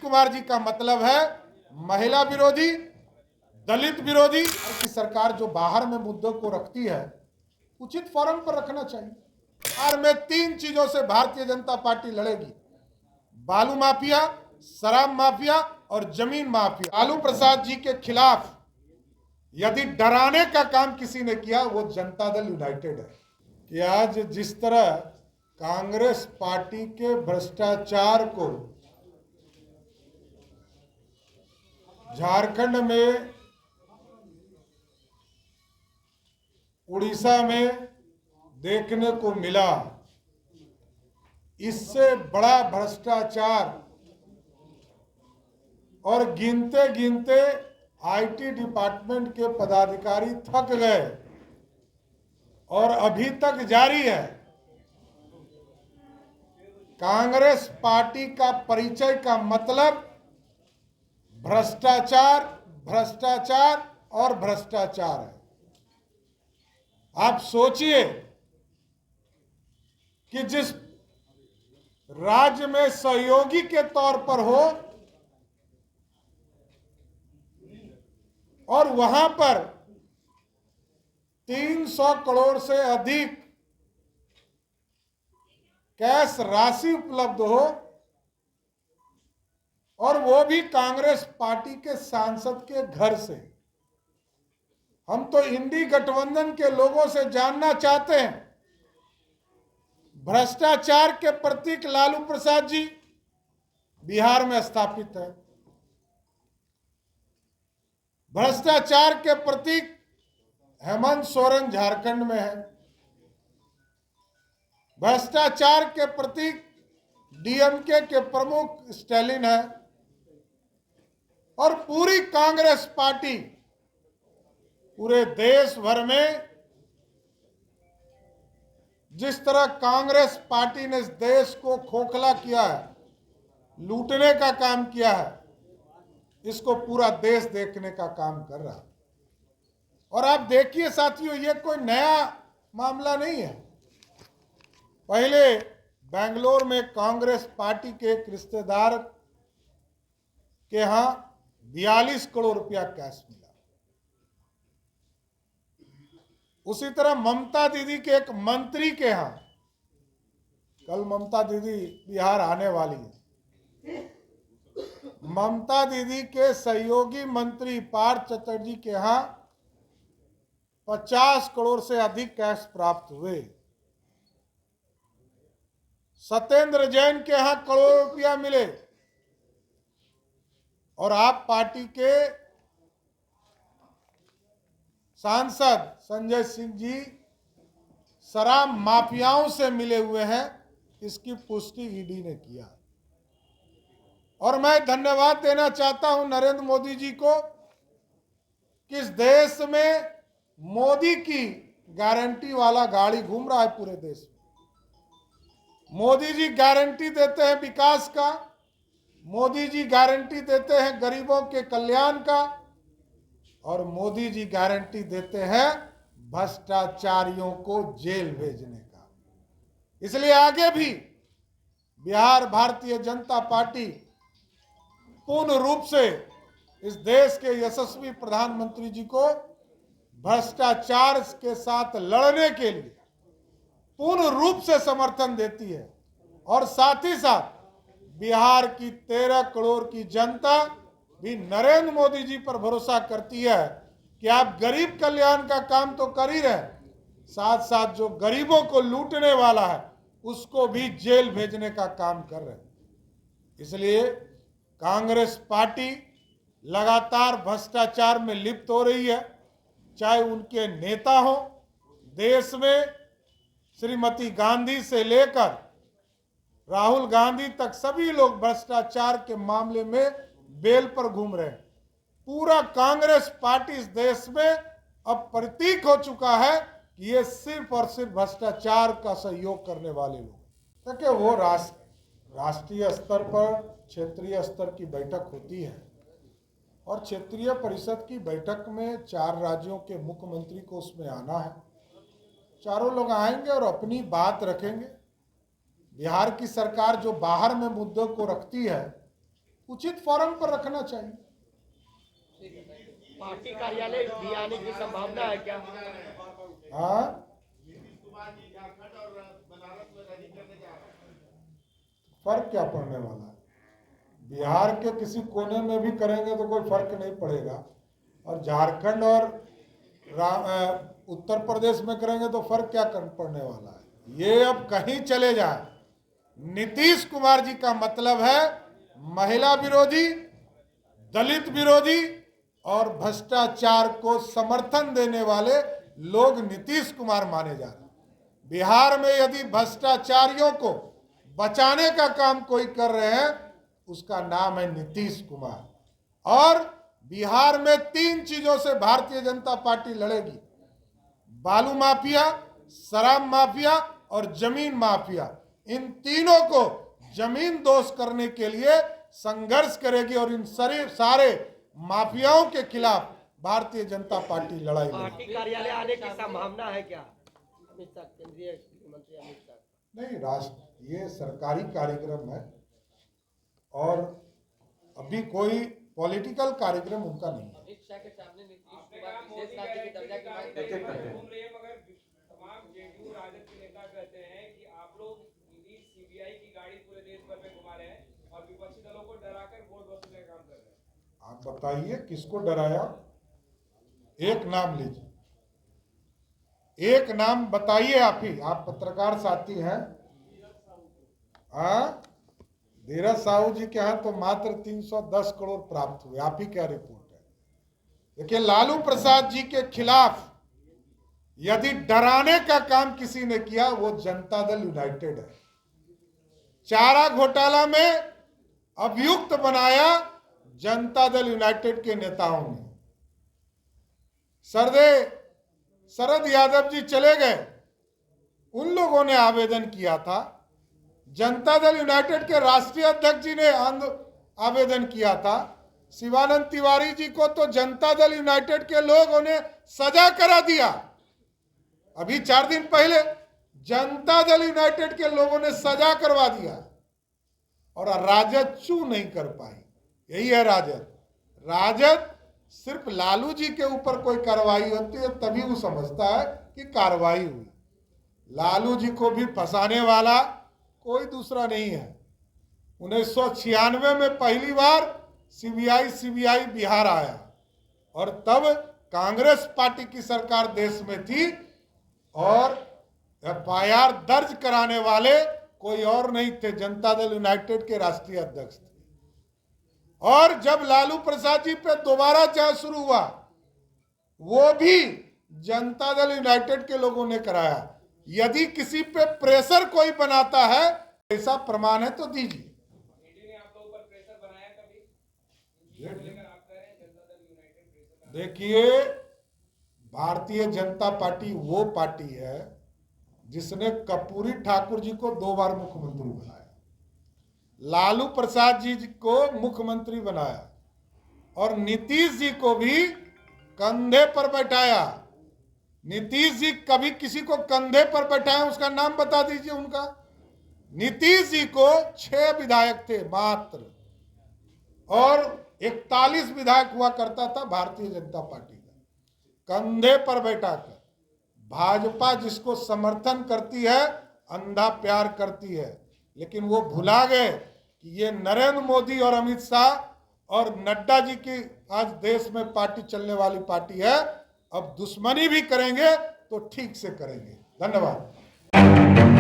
कुमार जी का मतलब है महिला विरोधी, दलित विरोधी की सरकार जो बाहर में मुद्दों को रखती है उचित फोरम पर रखना चाहिए। बिहार में 3 चीजों से भारतीय जनता पार्टी लड़ेगी: बालू माफिया, शराब माफिया और जमीन माफिया। लालू प्रसाद जी के खिलाफ यदि डराने का काम किसी ने किया वो जनता दल यूनाइटेड है। कि आज जिस तरह कांग्रेस पार्टी के भ्रष्टाचार को झारखंड में, उड़ीसा में देखने को मिला, इससे बड़ा भ्रष्टाचार और गिनते गिनते आईटी डिपार्टमेंट के पदाधिकारी थक गए और अभी तक जारी है। कांग्रेस पार्टी का परिचय का मतलब भ्रष्टाचार, भ्रष्टाचार और भ्रष्टाचार है। आप सोचिए कि जिस राज्य में सहयोगी के तौर पर हो और वहां पर 300 करोड़ से अधिक कैश राशि उपलब्ध हो और वो भी कांग्रेस पार्टी के सांसद के घर से। हम तो इंडी गठबंधन के लोगों से जानना चाहते हैं, भ्रष्टाचार के प्रतीक लालू प्रसाद जी बिहार में स्थापित है, भ्रष्टाचार के प्रतीक हेमंत सोरेन झारखंड में है, भ्रष्टाचार के प्रतीक डीएमके के प्रमुख स्टालिन है और पूरी कांग्रेस पार्टी पूरे देश भर में जिस तरह कांग्रेस पार्टी ने इस देश को खोखला किया है, लूटने का काम किया है, इसको पूरा देश देखने का काम कर रहा है। और आप देखिए साथियों, ये कोई नया मामला नहीं है। पहले बेंगलोर में कांग्रेस पार्टी के एक रिश्तेदार के यहां 42 करोड़ रुपया कैश मिला। उसी तरह ममता दीदी के एक मंत्री के यहां, कल ममता दीदी बिहार आने वाली है, ममता दीदी के सहयोगी मंत्री पार्थ चटर्जी के यहां 50 करोड़ से अधिक कैश प्राप्त हुए। सत्येंद्र जैन के यहां करोड़ रुपया मिले और आप पार्टी के सांसद संजय सिंह जी शराब माफियाओं से मिले हुए हैं, इसकी पुष्टि ईडी ने किया। और मैं धन्यवाद देना चाहता हूं नरेंद्र मोदी जी को कि इस देश में मोदी की गारंटी वाला गाड़ी घूम रहा है पूरे देश में। मोदी जी गारंटी देते हैं विकास का, मोदी जी गारंटी देते हैं गरीबों के कल्याण का और मोदी जी गारंटी देते हैं भ्रष्टाचारियों को जेल भेजने का। इसलिए आगे भी बिहार भारतीय जनता पार्टी पूर्ण रूप से इस देश के यशस्वी प्रधानमंत्री जी को भ्रष्टाचार के साथ लड़ने के लिए पूर्ण रूप से समर्थन देती है। और साथ ही साथ बिहार की 13 करोड़ की जनता भी नरेंद्र मोदी जी पर भरोसा करती है कि आप गरीब कल्याण का काम तो कर ही रहे, साथ साथ जो गरीबों को लूटने वाला है उसको भी जेल भेजने का काम कर रहे हैं। इसलिए कांग्रेस पार्टी लगातार भ्रष्टाचार में लिप्त हो रही है, चाहे उनके नेता हो, देश में श्रीमती गांधी से लेकर राहुल गांधी तक सभी लोग भ्रष्टाचार के मामले में बेल पर घूम रहे हैं। पूरा कांग्रेस पार्टी इस देश में अब प्रतीक हो चुका है कि ये सिर्फ और सिर्फ भ्रष्टाचार का सहयोग करने वाले लोग। देखिए, वो राष्ट्रीय स्तर पर क्षेत्रीय स्तर की बैठक होती है और क्षेत्रीय परिषद की बैठक में 4 राज्यों के मुख्यमंत्री को उसमें आना है। चारों लोग आएंगे और अपनी बात रखेंगे। बिहार की सरकार जो बाहर में मुद्दों को रखती है उचित फोरम पर रखना चाहिए। पार्टी कार्यालय भी आने की संभावना है क्या? हाँ, फर्क क्या पड़ने वाला है? बिहार के किसी कोने में भी करेंगे तो कोई फर्क नहीं पड़ेगा, और झारखंड और उत्तर प्रदेश में करेंगे तो फर्क क्या पड़ने वाला है? ये अब कहीं चले जाए, नीतीश कुमार जी का मतलब है महिला विरोधी, दलित विरोधी और भ्रष्टाचार को समर्थन देने वाले लोग नीतीश कुमार माने जा रहे हैं। बिहार में यदि भ्रष्टाचारियों को बचाने का काम कोई कर रहे हैं, उसका नाम है नीतीश कुमार। और बिहार में 3 चीजों से भारतीय जनता पार्टी लड़ेगी: बालू माफिया, शराब माफिया और जमीन माफिया। इन तीनों को जमीन दोष करने के लिए संघर्ष करेगी और इन सारे माफियाओं के खिलाफ भारतीय जनता पार्टी लड़ाई लड़ेगी। पार्टी कार्यालय आने की संभावना है क्या? अमित शाह, केंद्रीय मंत्री अमित शाह। नहीं, ये सरकारी कार्यक्रम है और अभी कोई पॉलिटिकल कार्यक्रम उनका नहीं है। अमित शाह के सामने नीतीश कुमार विशेष राज्य के दर्जा की मांग कर रहे हैं, मगर तमाम जेडीयू राजद के नेता कहते हैं कि आप लोग सीबीआई की गाड़ी पूरे देश भर में घुमा रहे हैं और विपक्षी दलों को डराकर वोट वसूलने का काम कर रहे हैं। आप बताइए किसको डराया? एक नाम लीजिए, एक नाम बताइए। आप ही, आप पत्रकार साथी हैं। धीरज साहू जी के यहाँ तो मात्र 310 करोड़ प्राप्त हुए। आप ही क्या रिपोर्ट है? देखिए, लालू प्रसाद जी के खिलाफ यदि डराने का काम किसी ने किया, वो जनता दल यूनाइटेड है। चारा घोटाला में अभियुक्त बनाया जनता दल यूनाइटेड के नेताओं ने। शरद यादव जी चले गए, उन लोगों ने आवेदन किया था। जनता दल यूनाइटेड के राष्ट्रीय अध्यक्ष जी ने आवेदन किया था। शिवानंद तिवारी जी को तो जनता दल यूनाइटेड के लोगों ने सजा करा दिया। अभी 4 दिन पहले जनता दल यूनाइटेड के लोगों ने सजा करवा दिया और राजद चू नहीं कर पाई। यही है राजद। राजद सिर्फ लालू जी के ऊपर कोई कार्रवाई होती है तभी वो समझता है कि कार्रवाई हुई। लालू जी को भी फंसाने वाला कोई दूसरा नहीं है। 1996 में पहली बार सीबीआई बिहार आया और तब कांग्रेस पार्टी की सरकार देश में थी और एफआईआर दर्ज कराने वाले कोई और नहीं थे, जनता दल यूनाइटेड के राष्ट्रीय अध्यक्ष थे। और जब लालू प्रसाद जी पे दोबारा जांच शुरू हुआ, वो भी जनता दल यूनाइटेड के लोगों ने कराया। यदि किसी पे प्रेशर कोई बनाता है, ऐसा प्रमाण है तो दीजिए। ईडी ने आप लोगों पर प्रेशर बनाया कभी? आप कह रहे हैं जनता दल यूनाइटेड प्रेशर। देखिए, भारतीय जनता पार्टी वो पार्टी है जिसने कर्पूरी ठाकुर जी को 2 बार मुख्यमंत्री बनाया, लालू प्रसाद जी को मुख्यमंत्री बनाया और नीतीश जी को भी कंधे पर बैठाया। नीतीश जी कभी किसी को कंधे पर बैठाया, उसका नाम बता दीजिए उनका। नीतीश जी को 6 विधायक थे मात्र और 41 विधायक हुआ करता था भारतीय जनता पार्टी का। कंधे पर बैठाकर भाजपा जिसको समर्थन करती है, अंधा प्यार करती है, लेकिन वो भुला गए कि ये नरेंद्र मोदी और अमित शाह और नड्डा जी की आज देश में पार्टी चलने वाली पार्टी है। अब दुश्मनी भी करेंगे तो ठीक से करेंगे। धन्यवाद।